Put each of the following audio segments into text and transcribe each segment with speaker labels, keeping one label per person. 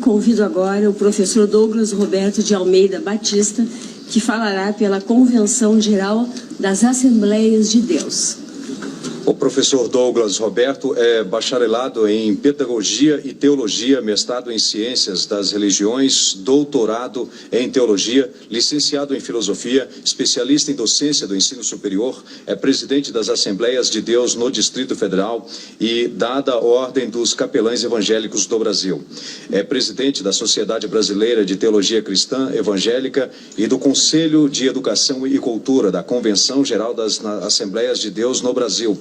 Speaker 1: Convido agora o professor Douglas Roberto de Almeida Batista, que falará pela Convenção Geral das Assembleias de Deus.
Speaker 2: O professor Douglas Roberto é bacharelado em Pedagogia e Teologia, mestrado em Ciências das Religiões, doutorado em Teologia, licenciado em Filosofia, especialista em Docência do Ensino Superior, é presidente das Assembleias de Deus no Distrito Federal e dada a Ordem dos Capelães Evangélicos do Brasil. É presidente da Sociedade Brasileira de Teologia Cristã Evangélica e do Conselho de Educação e Cultura da Convenção Geral das Assembleias de Deus no Brasil.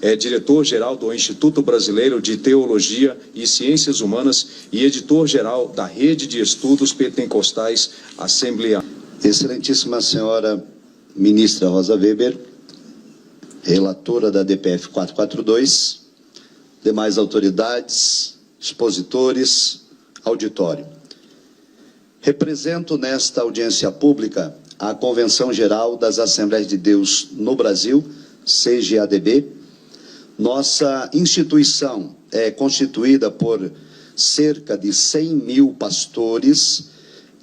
Speaker 2: É diretor-geral do Instituto Brasileiro de Teologia e Ciências Humanas e editor-geral da Rede de Estudos Pentecostais Assembleia.
Speaker 3: Excelentíssima senhora ministra Rosa Weber, relatora da DPF 442, demais autoridades, expositores, auditório. Represento nesta audiência pública a Convenção Geral das Assembleias de Deus no Brasil, CGADB. Nossa instituição é constituída por cerca de 100 mil pastores,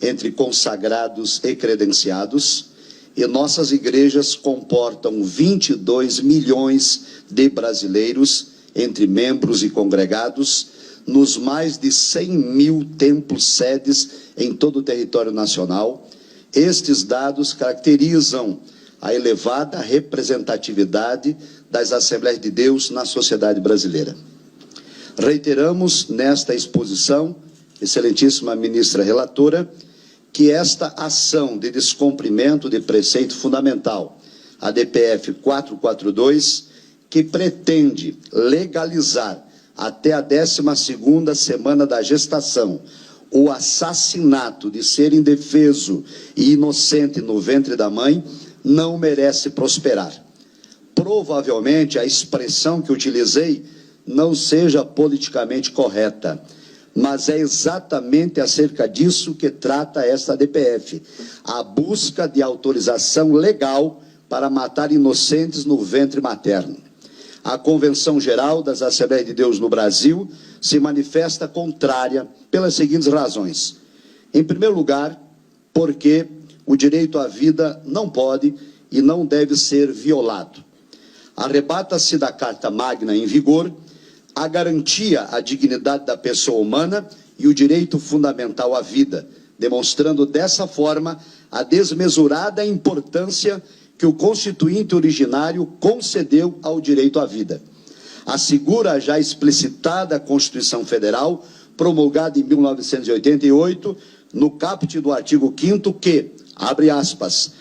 Speaker 3: entre consagrados e credenciados, e nossas igrejas comportam 22 milhões de brasileiros, entre membros e congregados, nos mais de 100 mil templos-sedes em todo o território nacional. Estes dados caracterizam a elevada representatividade das Assembleias de Deus na sociedade brasileira. Reiteramos nesta exposição, excelentíssima ministra relatora, que esta ação de descumprimento de preceito fundamental, a DPF 442, que pretende legalizar até a 12ª semana da gestação o assassinato de ser indefeso e inocente no ventre da mãe, não merece prosperar. Provavelmente a expressão que utilizei não seja politicamente correta, mas é exatamente acerca disso que trata esta DPF, a busca de autorização legal para matar inocentes no ventre materno. A Convenção Geral das Assembleias de Deus no Brasil se manifesta contrária pelas seguintes razões. Em primeiro lugar, porque o direito à vida não pode e não deve ser violado. Arrebata-se da Carta Magna em vigor a garantia à dignidade da pessoa humana e o direito fundamental à vida, demonstrando dessa forma a desmesurada importância que o Constituinte originário concedeu ao direito à vida. Assegura a já explicitada Constituição Federal, promulgada em 1988, no caput do artigo 5º, que, abre aspas,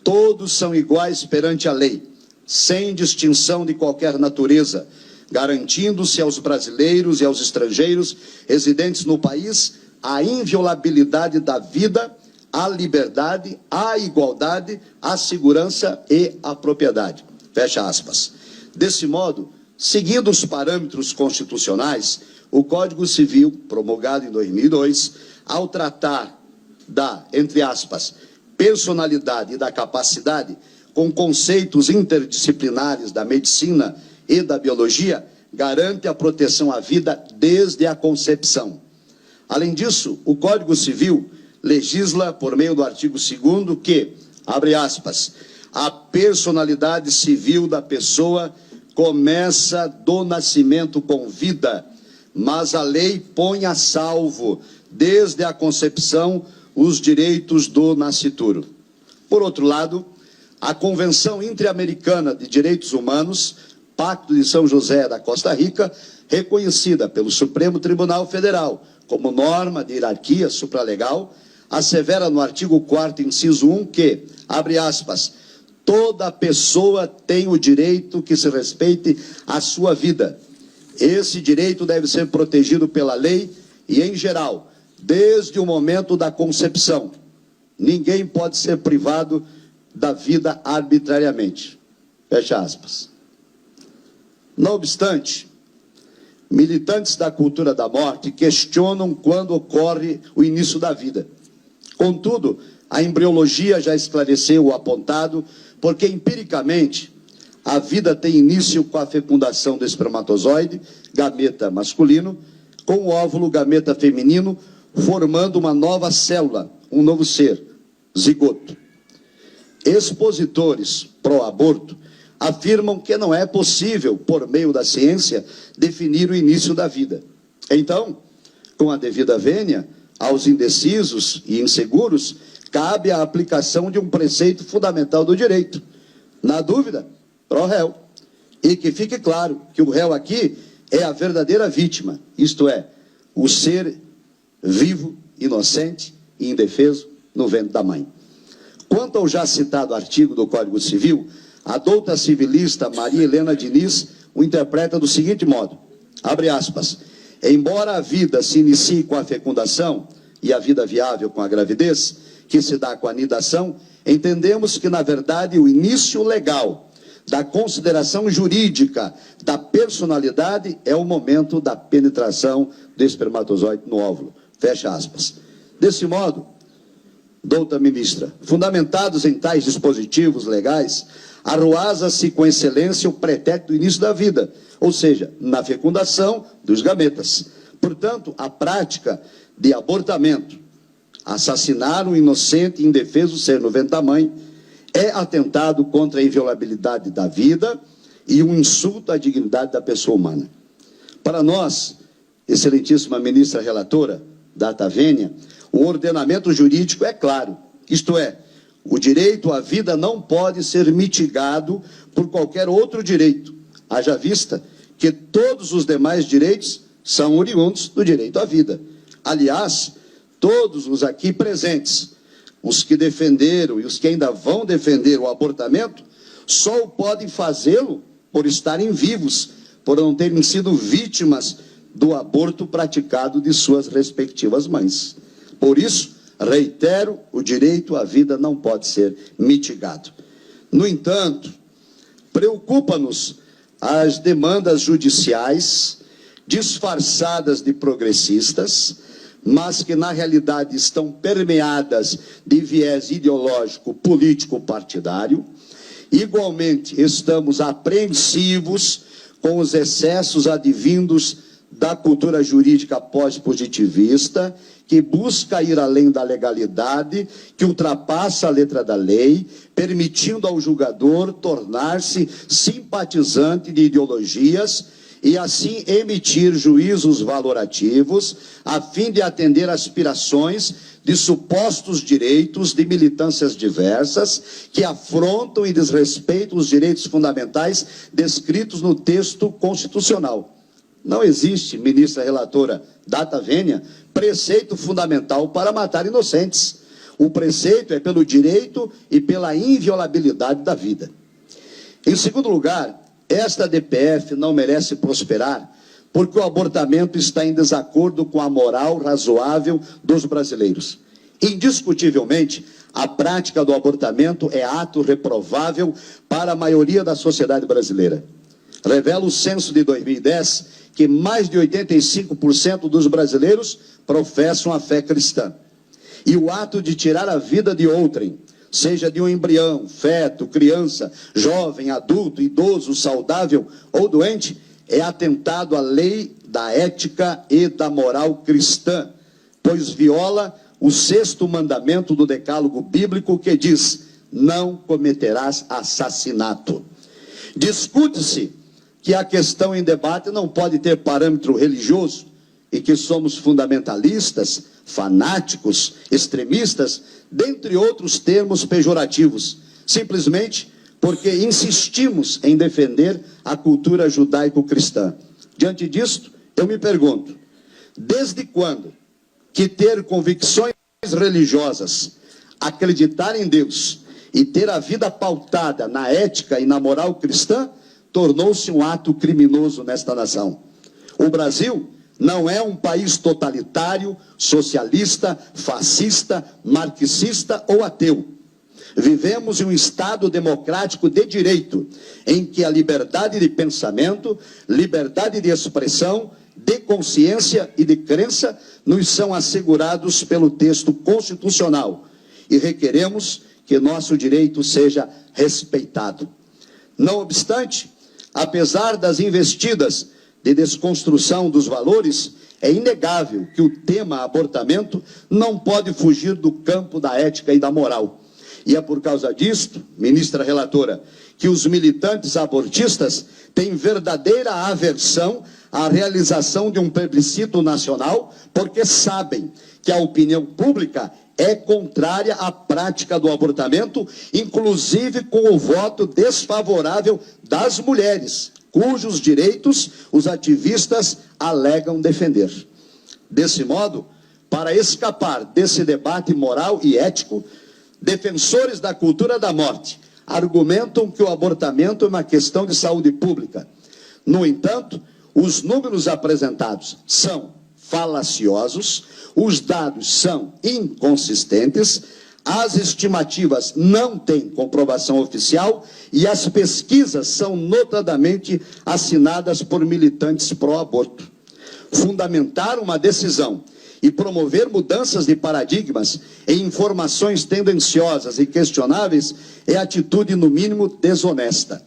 Speaker 3: todos são iguais perante a lei, sem distinção de qualquer natureza, garantindo-se aos brasileiros e aos estrangeiros residentes no país a inviolabilidade da vida, a liberdade, a igualdade, a segurança e a propriedade. Fecha aspas. Desse modo, seguindo os parâmetros constitucionais, o Código Civil, promulgado em 2002, ao tratar da, entre aspas, personalidade e da capacidade, com conceitos interdisciplinares da medicina e da biologia, garante a proteção à vida desde a concepção. Além disso, o Código Civil legisla por meio do artigo 2º que, abre aspas, a personalidade civil da pessoa começa do nascimento com vida, mas a lei põe a salvo, desde a concepção, os direitos do nascituro. Por outro lado, a Convenção Interamericana de Direitos Humanos, Pacto de São José da Costa Rica, reconhecida pelo Supremo Tribunal Federal como norma de hierarquia supralegal, assevera no artigo 4º, inciso 1, que, abre aspas, toda pessoa tem o direito que se respeite a sua vida. Esse direito deve ser protegido pela lei e, em geral, desde o momento da concepção. Ninguém pode ser privado da vida arbitrariamente. Fecha aspas. Não obstante, militantes da cultura da morte questionam quando ocorre o início da vida. Contudo, a embriologia já esclareceu o apontado, porque empiricamente a vida tem início com a fecundação do espermatozoide, gameta masculino, com o óvulo, gameta feminino, formando uma nova célula, um novo ser, zigoto. Expositores pró-aborto afirmam que não é possível, por meio da ciência, definir o início da vida. Então, com a devida vênia, aos indecisos e inseguros, cabe a aplicação de um preceito fundamental do direito. Na dúvida, pró réu. E que fique claro que o réu aqui é a verdadeira vítima, isto é, o ser vivo, inocente e indefeso no ventre da mãe. Quanto ao já citado artigo do Código Civil, a douta civilista Maria Helena Diniz o interpreta do seguinte modo, abre aspas, embora a vida se inicie com a fecundação e a vida viável com a gravidez, que se dá com a anidação, entendemos que, na verdade, o início legal da consideração jurídica da personalidade é o momento da penetração do espermatozoide no óvulo. Fecha aspas. Desse modo, douta ministra, fundamentados em tais dispositivos legais, arruaza-se com excelência o pretérito do início da vida, ou seja, na fecundação dos gametas. Portanto, a prática de abortamento, assassinar um inocente e indefeso ser no ventre da mãe, é atentado contra a inviolabilidade da vida e um insulto à dignidade da pessoa humana. Para nós, excelentíssima ministra relatora, data vênia, o ordenamento jurídico é claro, isto é, o direito à vida não pode ser mitigado por qualquer outro direito, haja vista que todos os demais direitos são oriundos do direito à vida. Aliás, todos os aqui presentes, os que defenderam e os que ainda vão defender o abortamento, só podem fazê-lo por estarem vivos, por não terem sido vítimas do aborto praticado de suas respectivas mães. Por isso, reitero, o direito à vida não pode ser mitigado. No entanto, preocupa-nos as demandas judiciais disfarçadas de progressistas, mas que na realidade estão permeadas de viés ideológico, político, partidário. Igualmente, estamos apreensivos com os excessos advindos da cultura jurídica pós-positivista, que busca ir além da legalidade, que ultrapassa a letra da lei, permitindo ao julgador tornar-se simpatizante de ideologias e assim emitir juízos valorativos, a fim de atender aspirações de supostos direitos de militâncias diversas que afrontam e desrespeitam os direitos fundamentais descritos no texto constitucional. Não existe, ministra relatora data vênia, preceito fundamental para matar inocentes. O preceito é pelo direito e pela inviolabilidade da vida. Em segundo lugar, esta DPF não merece prosperar porque o abortamento está em desacordo com a moral razoável dos brasileiros. Indiscutivelmente, a prática do abortamento é ato reprovável para a maioria da sociedade brasileira. Revela o censo de 2010 que mais de 85% dos brasileiros professam a fé cristã. E o ato de tirar a vida de outrem, seja de um embrião, feto, criança, jovem, adulto, idoso, saudável ou doente, é atentado à lei da ética e da moral cristã, pois viola o 6º mandamento do decálogo bíblico que diz, não cometerás assassinato. Discute-se que a questão em debate não pode ter parâmetro religioso e que somos fundamentalistas, fanáticos, extremistas, dentre outros termos pejorativos, simplesmente porque insistimos em defender a cultura judaico-cristã. Diante disto, eu me pergunto, desde quando que ter convicções religiosas, acreditar em Deus e ter a vida pautada na ética e na moral cristã, tornou-se um ato criminoso nesta nação? O Brasil não é um país totalitário, socialista, fascista, marxista ou ateu. Vivemos em um Estado democrático de direito, em que a liberdade de pensamento, liberdade de expressão, de consciência e de crença nos são assegurados pelo texto constitucional e requeremos que nosso direito seja respeitado. Não obstante, apesar das investidas de desconstrução dos valores, é inegável que o tema abortamento não pode fugir do campo da ética e da moral. E é por causa disto, ministra relatora, que os militantes abortistas têm verdadeira aversão à realização de um plebiscito nacional, porque sabem que a opinião pública é contrária à prática do abortamento, inclusive com o voto desfavorável das mulheres, cujos direitos os ativistas alegam defender. Desse modo, para escapar desse debate moral e ético, defensores da cultura da morte argumentam que o abortamento é uma questão de saúde pública. No entanto, os números apresentados são falaciosos, os dados são inconsistentes, as estimativas não têm comprovação oficial e as pesquisas são notadamente assinadas por militantes pró-aborto. Fundamentar uma decisão e promover mudanças de paradigmas em informações tendenciosas e questionáveis é atitude, no mínimo, desonesta.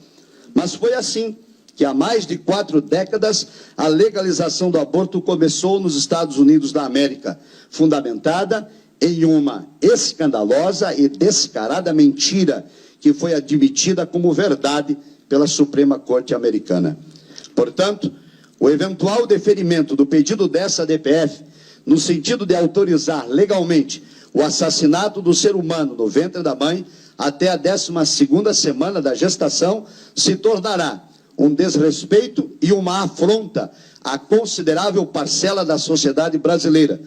Speaker 3: Mas foi assim que há mais de 4 décadas a legalização do aborto começou nos Estados Unidos da América, fundamentada em uma escandalosa e descarada mentira que foi admitida como verdade pela Suprema Corte Americana. Portanto, o eventual deferimento do pedido dessa DPF, no sentido de autorizar legalmente o assassinato do ser humano no ventre da mãe até a 12ª semana da gestação, se tornará um desrespeito e uma afronta à considerável parcela da sociedade brasileira,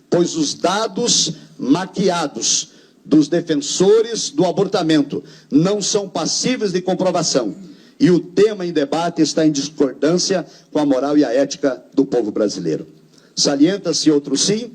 Speaker 3: pois os dados maquiados dos defensores do abortamento não são passíveis de comprovação e o tema em debate está em discordância com a moral e a ética do povo brasileiro. Salienta-se outro sim,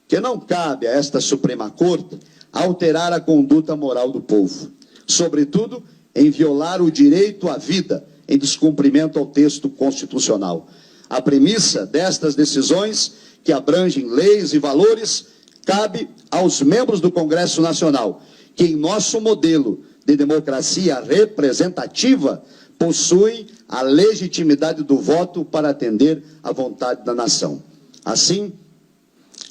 Speaker 3: que não cabe a esta Suprema Corte alterar a conduta moral do povo, sobretudo em violar o direito à vida, em descumprimento ao texto constitucional. A premissa destas decisões, que abrangem leis e valores, cabe aos membros do Congresso Nacional, que em nosso modelo de democracia representativa possuem a legitimidade do voto para atender à vontade da nação. Assim,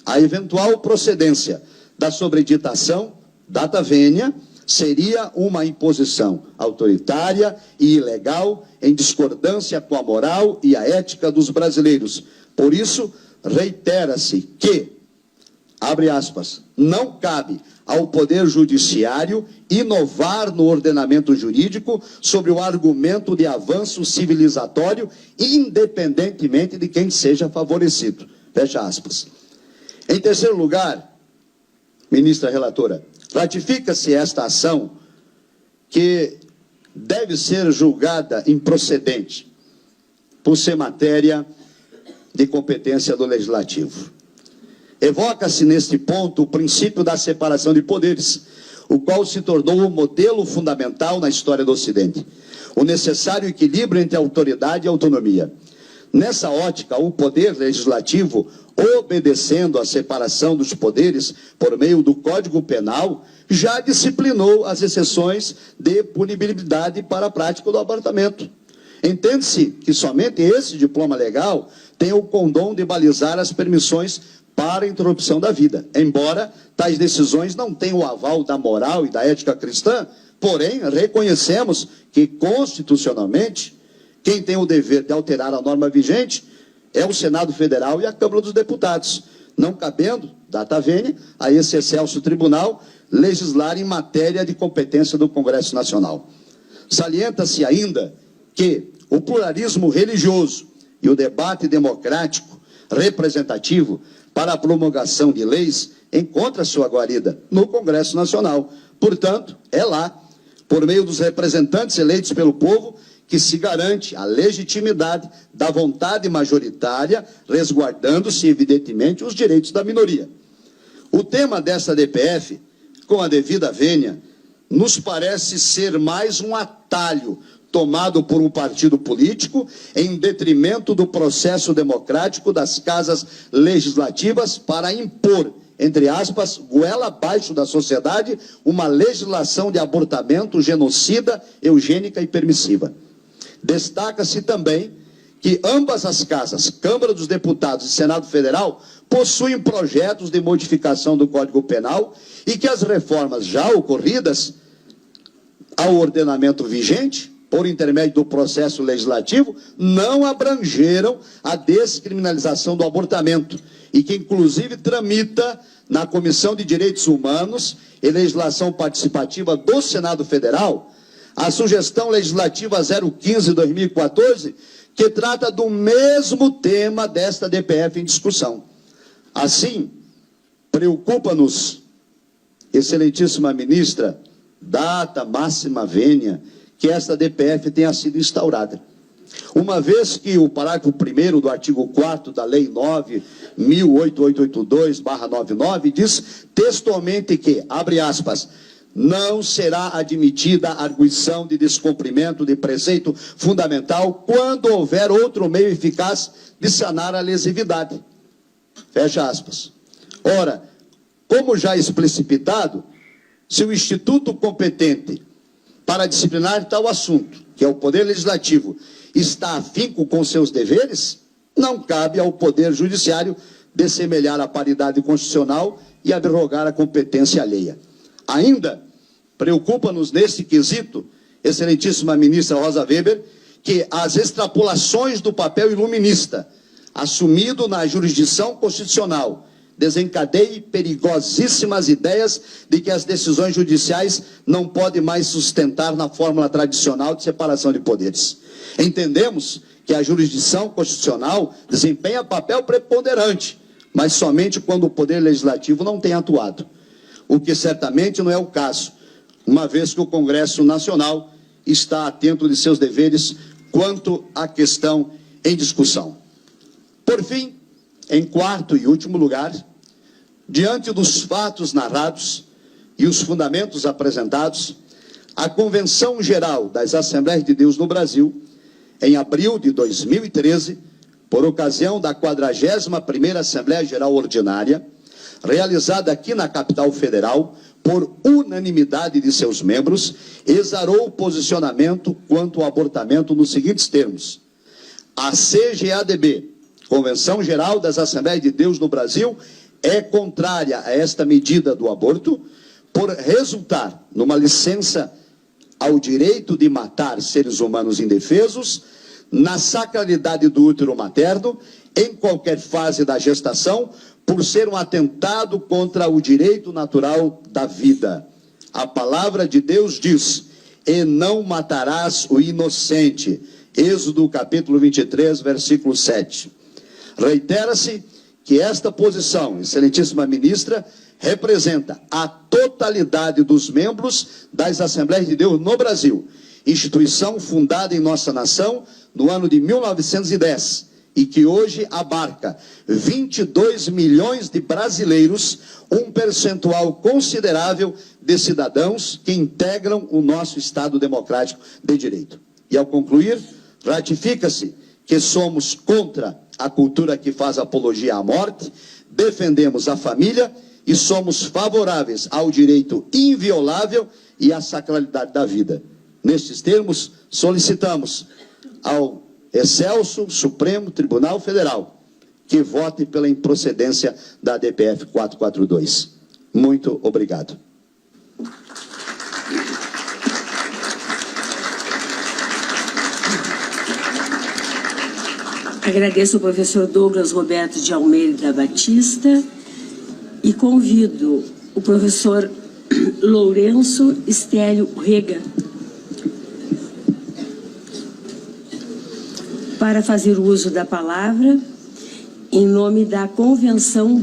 Speaker 3: a eventual procedência da sobreditação, data vênia, seria uma imposição autoritária e ilegal em discordância com a moral e a ética dos brasileiros. Por isso, reitera-se que, abre aspas, não cabe ao Poder Judiciário inovar no ordenamento jurídico sobre o argumento de avanço civilizatório, independentemente de quem seja favorecido. Fecha aspas. Em terceiro lugar, ministra relatora, ratifica-se esta ação que deve ser julgada improcedente por ser matéria de competência do Legislativo. Evoca-se neste ponto o princípio da separação de poderes, o qual se tornou um modelo fundamental na história do Ocidente. O necessário equilíbrio entre autoridade e autonomia. Nessa ótica, o poder legislativo, obedecendo à separação dos poderes por meio do Código Penal, já disciplinou as exceções de punibilidade para a prática do abortamento. Entende-se que somente esse diploma legal tem o condão de balizar as permissões para a interrupção da vida, embora tais decisões não tenham o aval da moral e da ética cristã, porém reconhecemos que constitucionalmente quem tem o dever de alterar a norma vigente é o Senado Federal e a Câmara dos Deputados, não cabendo, data vênia, a esse excelso tribunal legislar em matéria de competência do Congresso Nacional. Salienta-se ainda que o pluralismo religioso e o debate democrático representativo para a promulgação de leis encontra sua guarida no Congresso Nacional. Portanto, é lá, por meio dos representantes eleitos pelo povo, que se garante a legitimidade da vontade majoritária, resguardando-se, evidentemente, os direitos da minoria. O tema dessa DPF, com a devida vênia, nos parece ser mais um atalho tomado por um partido político em detrimento do processo democrático das casas legislativas para impor, entre aspas, goela abaixo da sociedade, uma legislação de abortamento genocida, eugênica e permissiva. Destaca-se também que ambas as casas, Câmara dos Deputados e Senado Federal, possuem projetos de modificação do Código Penal e que as reformas já ocorridas ao ordenamento vigente, por intermédio do processo legislativo, não abrangeram a descriminalização do abortamento e que, inclusive, tramita na Comissão de Direitos Humanos e Legislação Participativa do Senado Federal a sugestão legislativa 015/2014, que trata do mesmo tema desta DPF em discussão. Assim, preocupa-nos, excelentíssima ministra, data máxima vênia, que esta DPF tenha sido instaurada. Uma vez que o parágrafo 1º do artigo 4º da Lei 9.8882/99 diz textualmente que, abre aspas, não será admitida arguição de descumprimento de preceito fundamental quando houver outro meio eficaz de sanar a lesividade. Fecha aspas. Ora, como já explicitado, se o instituto competente para disciplinar tal assunto, que é o Poder Legislativo, está afinco com seus deveres, não cabe ao Poder Judiciário dessemelhar a paridade constitucional e abrogar a competência alheia. Ainda preocupa-nos nesse quesito, excelentíssima ministra Rosa Weber, que as extrapolações do papel iluminista assumido na jurisdição constitucional desencadeie perigosíssimas ideias de que as decisões judiciais não podem mais sustentar na fórmula tradicional de separação de poderes. Entendemos que a jurisdição constitucional desempenha papel preponderante, mas somente quando o Poder Legislativo não tem atuado, o que certamente não é o caso, uma vez que o Congresso Nacional está atento de seus deveres quanto à questão em discussão. Por fim, em quarto e último lugar, diante dos fatos narrados e os fundamentos apresentados, a Convenção Geral das Assembleias de Deus no Brasil, em abril de 2013, por ocasião da 41ª Assembleia Geral Ordinária, realizada aqui na capital federal, por unanimidade de seus membros, exarou o posicionamento quanto ao abortamento nos seguintes termos: a CGADB, Convenção Geral das Assembleias de Deus no Brasil, é contrária a esta medida do aborto, por resultar numa licença ao direito de matar seres humanos indefesos, na sacralidade do útero materno, em qualquer fase da gestação, por ser um atentado contra o direito natural da vida. A palavra de Deus diz: e não matarás o inocente. Êxodo capítulo 23, versículo 7. Reitera-se que esta posição, excelentíssima ministra, representa a totalidade dos membros das Assembleias de Deus no Brasil, instituição fundada em nossa nação no ano de 1910 e que hoje abarca 22 milhões de brasileiros, um percentual considerável de cidadãos que integram o nosso Estado democrático de direito. E ao concluir, ratifica-se que somos contra a cultura que faz apologia à morte, defendemos a família e somos favoráveis ao direito inviolável e à sacralidade da vida. Nestes termos, solicitamos ao Excelso Supremo Tribunal Federal que vote pela improcedência da DPF 442. Muito obrigado.
Speaker 1: Agradeço ao professor Douglas Roberto de Almeida Batista e convido o professor Lourenço Estélio Rega para fazer uso da palavra em nome da Convenção